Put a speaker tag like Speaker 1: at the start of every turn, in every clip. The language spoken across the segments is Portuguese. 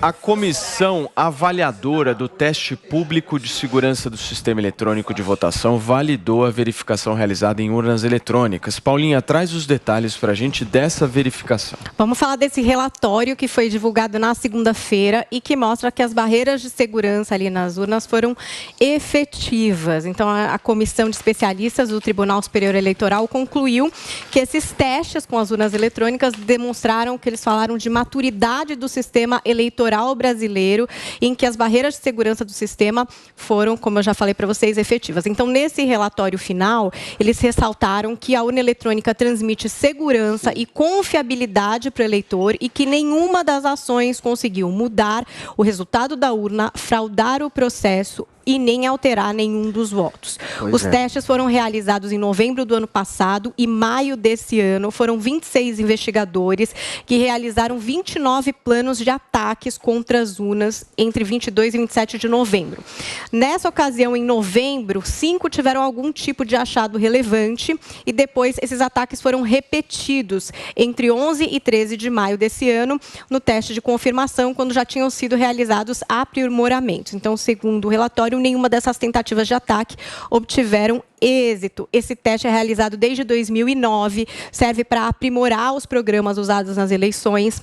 Speaker 1: A comissão avaliadora do teste público de segurança do sistema eletrônico de votação validou a verificação realizada em urnas eletrônicas. Paulinha, traz os detalhes para a gente dessa verificação.
Speaker 2: Vamos falar desse relatório que foi divulgado na segunda-feira e que mostra que as barreiras de segurança ali nas urnas foram efetivas. Então, a comissão de especialistas do Tribunal Superior Eleitoral concluiu que esses testes com as urnas eletrônicas demonstraram que eles falaram de maturidade do sistema eleitoral brasileiro, em que as barreiras de segurança do sistema foram, como eu já falei para vocês, efetivas. Então, nesse relatório final, eles ressaltaram que a urna eletrônica transmite segurança e confiabilidade para o eleitor e que nenhuma das ações conseguiu mudar o resultado da urna, fraudar o processo e nem alterar nenhum dos votos. Os testes foram realizados em novembro do ano passado e maio desse ano. Foram 26 investigadores que realizaram 29 planos de ataques contra as urnas entre 22 e 27 de novembro. Nessa ocasião, em novembro, 5 tiveram algum tipo de achado relevante e depois esses ataques foram repetidos entre 11 e 13 de maio desse ano no teste de confirmação, quando já tinham sido realizados aprimoramentos. Então, segundo o relatório, nenhuma dessas tentativas de ataque obtiveram êxito. Esse teste é realizado desde 2009, serve para aprimorar os programas usados nas eleições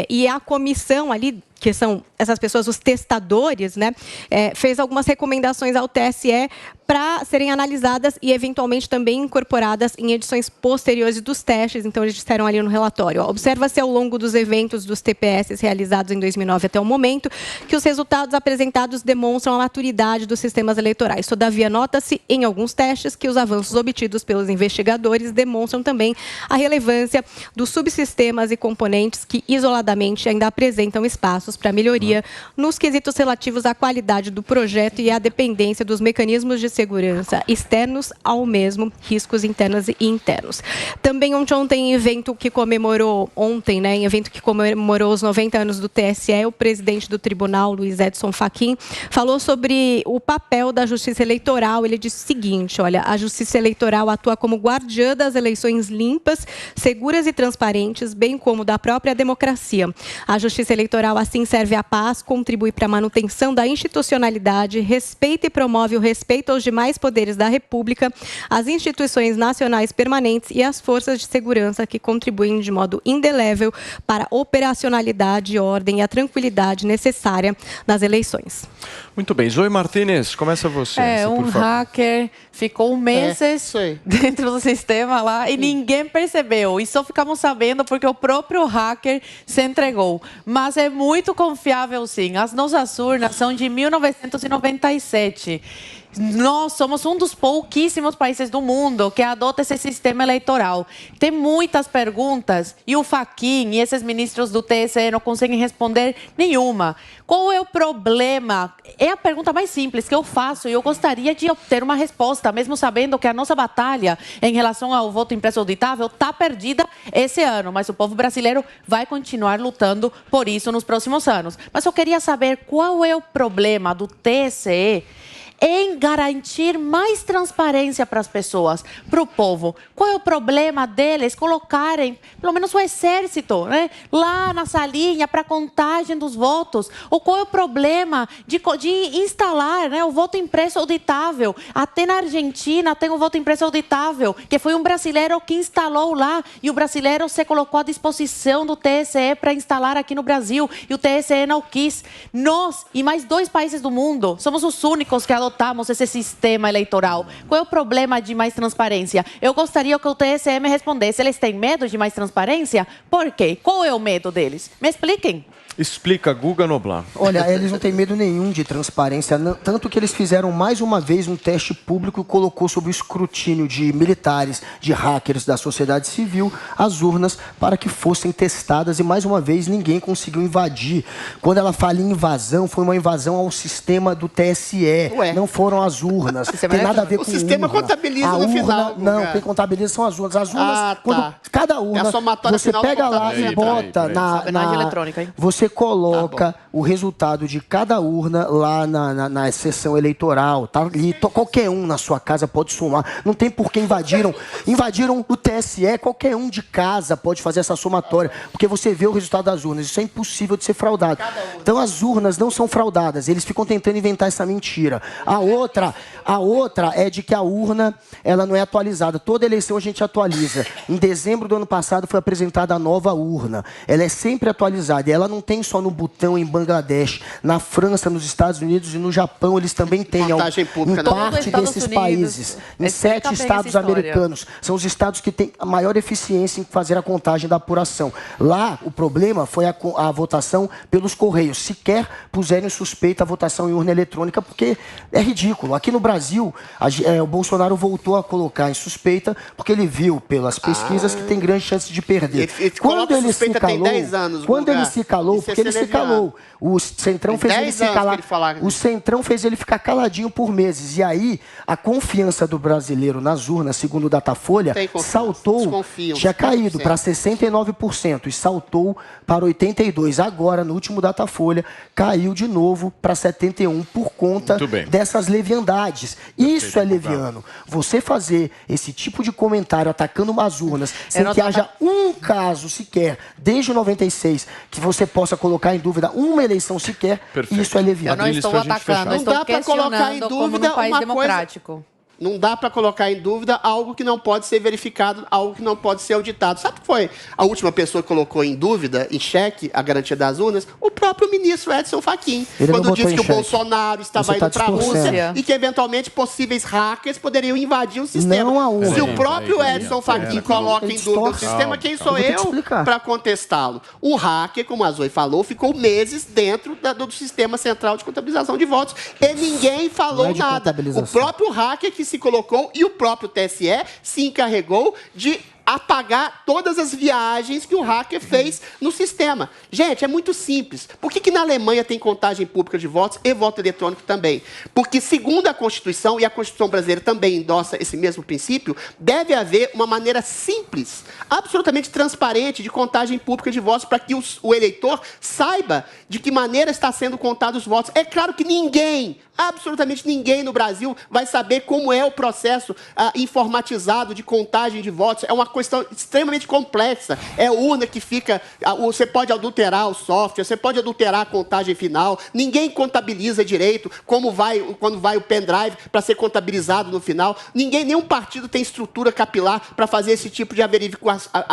Speaker 2: e a comissão ali, que são essas pessoas, os testadores, né, fez algumas recomendações ao TSE para serem analisadas e, eventualmente, também incorporadas em edições posteriores dos testes. Então, eles disseram ali no relatório, observa-se ao longo dos eventos dos TPS realizados em 2009 até o momento que os resultados apresentados demonstram a maturidade dos sistemas eleitorais. Todavia, nota-se em alguns testes que os avanços obtidos pelos investigadores demonstram também a relevância dos subsistemas e componentes que, isoladamente, ainda apresentam espaços para melhoria nos quesitos relativos à qualidade do projeto e à dependência dos mecanismos de segurança externos ao mesmo, riscos internos e internos. Também ontem, evento que comemorou os 90 anos do TSE, o presidente do tribunal, Luiz Edson Fachin, falou sobre o papel da Justiça Eleitoral. Ele disse o seguinte, olha, a Justiça Eleitoral atua como guardiã das eleições limpas, seguras e transparentes, bem como da própria democracia. A Justiça Eleitoral, assim, serve à paz, contribui para a manutenção da institucionalidade, respeita e promove o respeito aos demais poderes da República, as instituições nacionais permanentes e as forças de segurança que contribuem de modo indelével para a operacionalidade, ordem e a tranquilidade necessária nas eleições.
Speaker 1: Muito bem. Zoe Martínez, começa você.
Speaker 3: Hacker ficou meses dentro do sistema lá e ninguém percebeu. E só ficamos sabendo porque o próprio hacker se entregou. Mas é muito confiável, sim. As nossas urnas são de 1997. Nós somos um dos pouquíssimos países do mundo que adota esse sistema eleitoral. Tem muitas perguntas e o Fachin e esses ministros do TSE não conseguem responder nenhuma. Qual é o problema? É a pergunta mais simples que eu faço e eu gostaria de obter uma resposta, mesmo sabendo que a nossa batalha em relação ao voto impresso auditável está perdida esse ano, mas o povo brasileiro vai continuar lutando por isso nos próximos anos. Mas eu queria saber qual é o problema do TSE em garantir mais transparência para as pessoas, para o povo. Qual é o problema deles colocarem, pelo menos o exército, né, lá na salinha para contagem dos votos? Ou qual é o problema de instalar, né, o voto impresso auditável? Até na Argentina tem o voto impresso auditável, que foi um brasileiro que instalou lá e o brasileiro se colocou à disposição do TSE para instalar aqui no Brasil e o TSE não quis. Nós e mais 2 países do mundo somos os únicos que adotamos esse sistema eleitoral. Qual é o problema de mais transparência? Eu gostaria que o TSE me respondesse. Eles têm medo de mais transparência? Por quê? Qual é o medo deles? Me expliquem.
Speaker 1: Explica, Guga Noblar.
Speaker 4: Olha, eles não têm medo nenhum de transparência, tanto que eles fizeram mais uma vez um teste público e colocou sob o escrutínio de militares, de hackers da sociedade civil, as urnas para que fossem testadas e mais uma vez ninguém conseguiu invadir. Quando ela fala em invasão, foi uma invasão ao sistema do TSE, não foram as urnas. Tem nada a ver com
Speaker 5: o sistema
Speaker 4: urna.
Speaker 5: contabiliza
Speaker 4: a
Speaker 5: no
Speaker 4: urna,
Speaker 5: final.
Speaker 4: Não, quem contabiliza são as urnas. As urnas, quando cada urna, você pega lá e bota na
Speaker 3: eletrônica, hein?
Speaker 4: você você coloca o resultado de cada urna lá na sessão eleitoral, tá ali, qualquer um na sua casa pode somar, não tem por que invadiram o TSE, qualquer um de casa pode fazer essa somatória, porque você vê o resultado das urnas, isso é impossível de ser fraudado. Então as urnas não são fraudadas, eles ficam tentando inventar essa mentira. A outra é de que a urna, ela não é atualizada, toda eleição a gente atualiza. Em dezembro do ano passado foi apresentada a nova urna, ela é sempre atualizada, e ela não tem só no Butão, em Bangladesh, na França, nos Estados Unidos e no Japão, eles também têm, em parte desses países, em 7 estados americanos, são os estados que têm a maior eficiência em fazer a contagem da apuração. Lá, o problema foi a votação pelos Correios, sequer puseram em suspeita a votação em urna eletrônica, porque é ridículo. Aqui no Brasil, o Bolsonaro voltou a colocar em suspeita, porque ele viu pelas pesquisas que tem grande chance de perder. Quando ele se calou, porque ele se calou, o Centrão fez ele se calar, o Centrão fez ele ficar caladinho por meses, e aí a confiança do brasileiro nas urnas, segundo o Datafolha, saltou, tinha caído para 69% e saltou para 82%. Agora, no último Datafolha, caiu de novo para 71% por conta dessas leviandades. Isso é leviano. Você fazer esse tipo de comentário atacando umas urnas sem que haja um caso sequer, desde 96, que você possa colocar em dúvida uma eleição sequer, isso é leviano.
Speaker 3: Eu não estou atacando, eu estou questionando como num país democrático.
Speaker 5: Não dá para colocar em dúvida algo que não pode ser verificado, algo que não pode ser auditado. Sabe que foi a última pessoa que colocou em dúvida, em xeque, a garantia das urnas? O próprio ministro Edson Fachin. Quando disse que o Bolsonaro estava indo para a Rússia e que, eventualmente, possíveis hackers poderiam invadir o sistema. Se o próprio Edson Fachin coloca em dúvida o sistema, quem sou eu para contestá-lo? O hacker, como a Zoe falou, ficou meses dentro do sistema central de contabilização de votos e ninguém falou nada. O próprio hacker que se colocou e o próprio TSE se encarregou de apagar todas as viagens que o hacker fez no sistema. Gente, é muito simples. Por que na Alemanha tem contagem pública de votos e voto eletrônico também? Porque, segundo a Constituição, e a Constituição brasileira também endossa esse mesmo princípio, deve haver uma maneira simples, absolutamente transparente, de contagem pública de votos para que o eleitor saiba de que maneira está sendo contados os votos. É claro que ninguém, absolutamente ninguém no Brasil vai saber como é o processo informatizado de contagem de votos. É uma questão extremamente complexa. É urna que fica... Você pode adulterar o software, você pode adulterar a contagem final. Ninguém contabiliza direito quando vai o pendrive para ser contabilizado no final. Nenhum partido tem estrutura capilar para fazer esse tipo de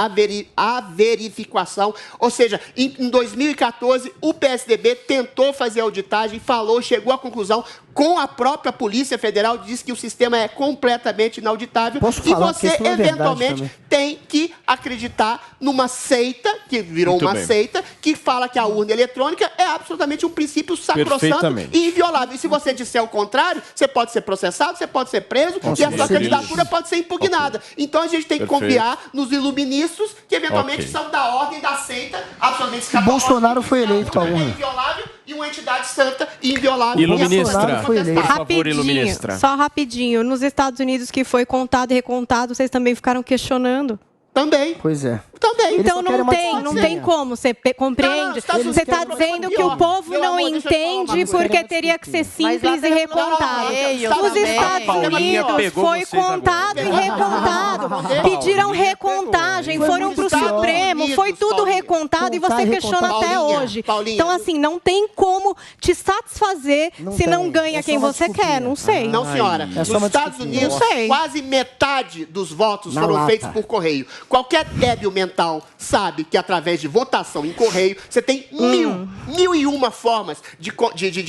Speaker 5: averificação. Ou seja, em 2014, o PSDB tentou fazer a auditagem, chegou à conclusão com a própria Polícia Federal, diz que o sistema é completamente inauditável. E você, eventualmente, tem que acreditar numa seita, que virou uma seita, que fala que a urna eletrônica é absolutamente um princípio sacrossanto e inviolável. E se você disser o contrário, você pode ser processado, você pode ser preso e a sua candidatura pode ser impugnada. Então a gente tem que confiar nos iluministas, que eventualmente são da ordem da seita, absolutamente escapológica.
Speaker 4: Bolsonaro foi eleito com a urna.
Speaker 5: Inviolável e uma entidade santa e inviolável.
Speaker 1: Iluministra, por favor, iluministra.
Speaker 2: Só rapidinho. Nos Estados Unidos, que foi contado e recontado, vocês também ficaram questionando?
Speaker 5: Também.
Speaker 4: Pois é.
Speaker 5: Também.
Speaker 2: Então não tem como, você compreende? Você está dizendo que o povo não entende porque teria que ser simples e recontado. Nos Estados Unidos foi contado e recontado. Pediram recontagem, foram para o Supremo, foi tudo recontado e você questiona até hoje. Então, assim, não tem como te satisfazer se não ganha quem você quer, não sei.
Speaker 5: Não, senhora. Nos Estados Unidos, quase metade dos votos foram feitos por correio. Qualquer débil mental sabe que através de votação em correio, você tem mil e uma formas de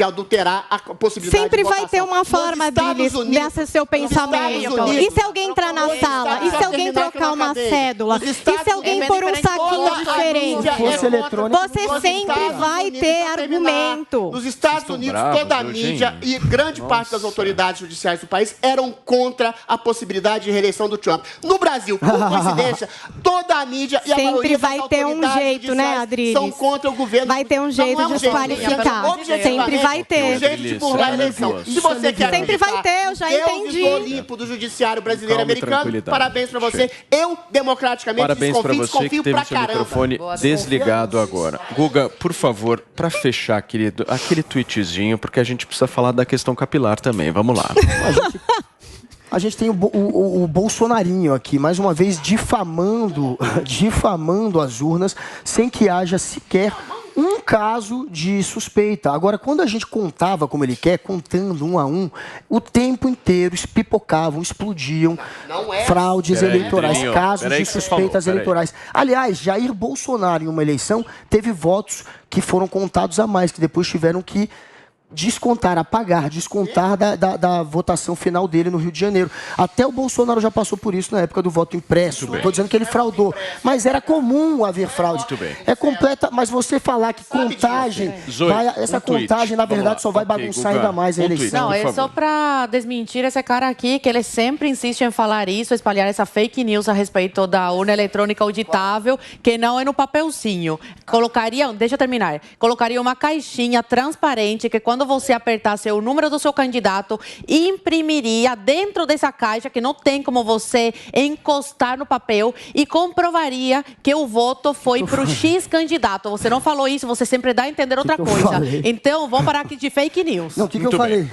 Speaker 5: adulterar a possibilidade
Speaker 2: Sempre
Speaker 5: de votação.
Speaker 2: Sempre vai ter uma forma desse seu pensamento. E se alguém entrar na sala? E se alguém trocar uma cédula? E se alguém pôr um saquinho diferente? Você sempre vai ter argumento.
Speaker 5: Nos Estados Unidos, toda a mídia e grande parte das autoridades judiciais do país eram contra a possibilidade de reeleição do Trump. No Brasil, por coincidência, transparência. Toda a mídia e a
Speaker 2: Sempre
Speaker 5: maioria
Speaker 2: vai ter um jeito, né, Adriles?
Speaker 5: São contra o governo.
Speaker 2: Vai ter um jeito de desqualificar. Sempre vai ter.
Speaker 5: Um jeito de burlar a eleição. Se você quer
Speaker 2: sempre vai ter, eu já entendi.
Speaker 5: O Olimpo do Judiciário Brasileiro e Americano, parabéns pra você. Eu, democraticamente,
Speaker 1: parabéns para você que teve seu microfone desligado agora. Guga, por favor, para fechar, querido, aquele tweetzinho, porque a gente precisa falar da questão capilar também. Vamos lá.
Speaker 4: A gente tem o Bolsonarinho aqui, mais uma vez, difamando as urnas, sem que haja sequer um caso de suspeita. Agora, quando a gente contava como ele quer, contando um a um, o tempo inteiro pipocavam, explodiam fraudes eleitorais, casos de suspeitas eleitorais. Aliás, Jair Bolsonaro, em uma eleição, teve votos que foram contados a mais, que depois tiveram que descontar da votação final dele no Rio de Janeiro. Até o Bolsonaro já passou por isso na época do voto impresso. Estou dizendo que ele fraudou. Mas era comum haver fraude. É completa, mas você falar que contagem, essa contagem, na verdade, só vai bagunçar ainda mais a eleição.
Speaker 3: Não, é só para desmentir esse cara aqui, que ele sempre insiste em falar isso, espalhar essa fake news a respeito da urna eletrônica auditável, que não é no papelzinho. Deixa eu terminar. Colocaria uma caixinha transparente que quando você apertasse o número do seu candidato, imprimiria dentro dessa caixa, que não tem como você encostar no papel, e comprovaria que o voto foi para o X candidato. Você não falou isso, você sempre dá a entender outra coisa. Então, vamos parar aqui de fake news.
Speaker 4: Não, o que eu falei?